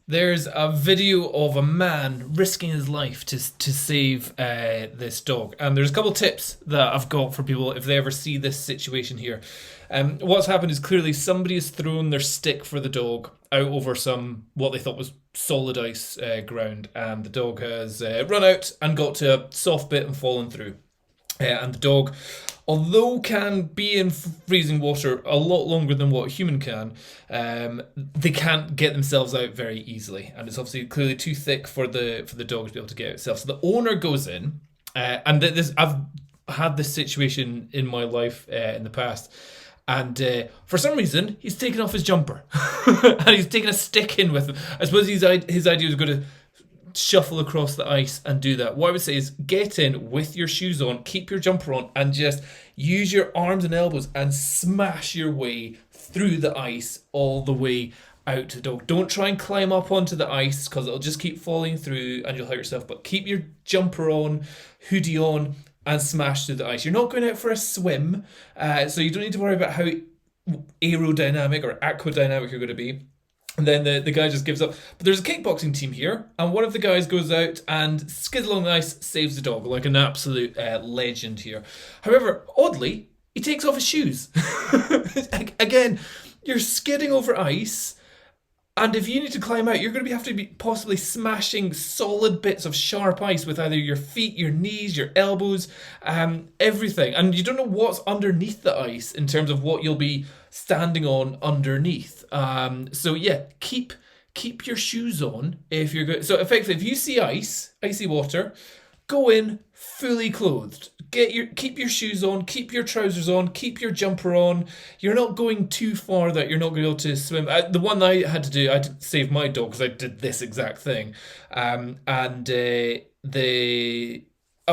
There's a video of a man risking his life to save this dog. And there's a couple of tips that I've got for people if they ever see this situation here. What's happened is clearly somebody has thrown their stick for the dog out over some, what they thought was solid ice ground. And the dog has run out and got to a soft bit and fallen through. And the dog, although can be in freezing water a lot longer than what a human can, they can't get themselves out very easily, and it's obviously clearly too thick for the dog to be able to get out itself. So the owner goes in, and I've had this situation in my life in the past, and for some reason he's taken off his jumper and he's taken a stick in with him. I suppose his idea was going to shuffle across the ice and do that. What I would say is get in with your shoes on, keep your jumper on, and just use your arms and elbows and smash your way through the ice all the way out to the dog. Don't try and climb up onto the ice because it'll just keep falling through and you'll hurt yourself, but keep your jumper on, hoodie on, and smash through the ice. You're not going out for a swim, so you don't need to worry about how aerodynamic or aquadynamic you're going to be. And then the guy just gives up. But there's a kickboxing team here, and one of the guys goes out and skids along the ice, saves the dog, like an absolute legend here. However, oddly, he takes off his shoes. Again, you're skidding over ice, and if you need to climb out, you're going to have to be possibly smashing solid bits of sharp ice with either your feet, your knees, your elbows, everything. And you don't know what's underneath the ice in terms of what you'll be standing on underneath. So yeah, keep your shoes on if you're good. So effectively, if you see icy water, go in fully clothed. Keep your shoes on, keep your trousers on, keep your jumper on. You're not going too far that you're not going to be able to swim. The one I had to do, I had to save my dog because I did this exact thing. At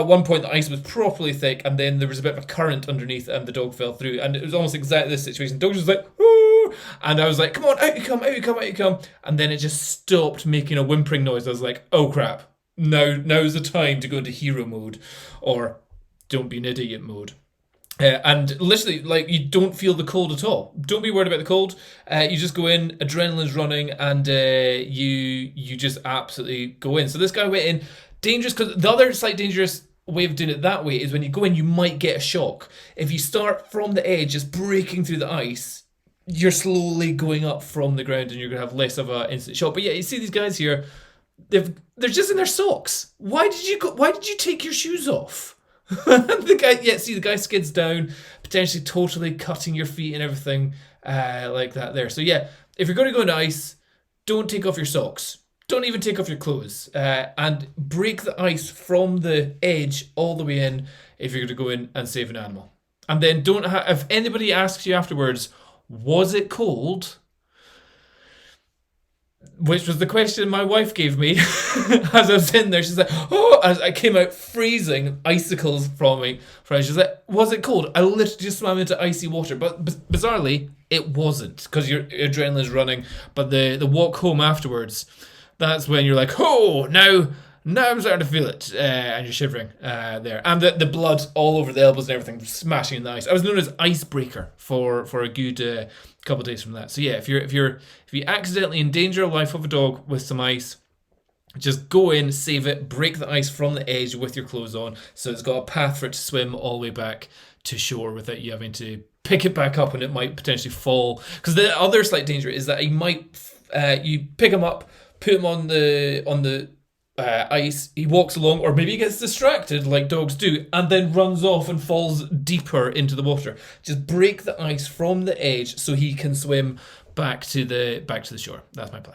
one point the ice was properly thick, and then there was a bit of a current underneath, and the dog fell through. And it was almost exactly this situation. The dog was like, "Ooh!" And I was like, "Come on, out you come, out you come, out you come!" And then it just stopped making a whimpering noise. I was like, "Oh crap! Now's the time to go into hero mode, or don't be an idiot mode." And literally, like, you don't feel the cold at all. Don't be worried about the cold. You just go in, adrenaline's running, and you just absolutely go in. So this guy went in. Dangerous, because the other slight dangerous way of doing it that way is when you go in, you might get a shock. If you start from the edge, just breaking through the ice, you're slowly going up from the ground and you're going to have less of an instant shock. But yeah, you see these guys here, they're just in their socks. Why did you take your shoes off? The guy skids down, potentially totally cutting your feet and everything like that there. So yeah, if you're going to go into ice, don't take off your socks. Don't even take off your clothes, and break the ice from the edge all the way in if you're going to go in and save an animal. And then if anybody asks you afterwards, was it cold? Which was the question my wife gave me as I was in there. She's like, "Oh," as I came out freezing, icicles from me. She's like, "Was it cold?" I literally just swam into icy water, but bizarrely, it wasn't because your adrenaline's running. But the walk home afterwards, that's when you're like, "Oh, now I'm starting to feel it," and you're shivering there, and the blood all over the elbows and everything, smashing in the ice. I was known as icebreaker for a good couple of days from that. So yeah, if you accidentally endanger the life of a dog with some ice, just go in, save it, break the ice from the edge with your clothes on, so it's got a path for it to swim all the way back to shore without you having to pick it back up, and it might potentially fall. Because the other slight danger is that you pick him up, put him on the ice, he walks along, or maybe he gets distracted like dogs do, and then runs off and falls deeper into the water. Just break the ice from the edge so he can swim back to the shore. That's my plan.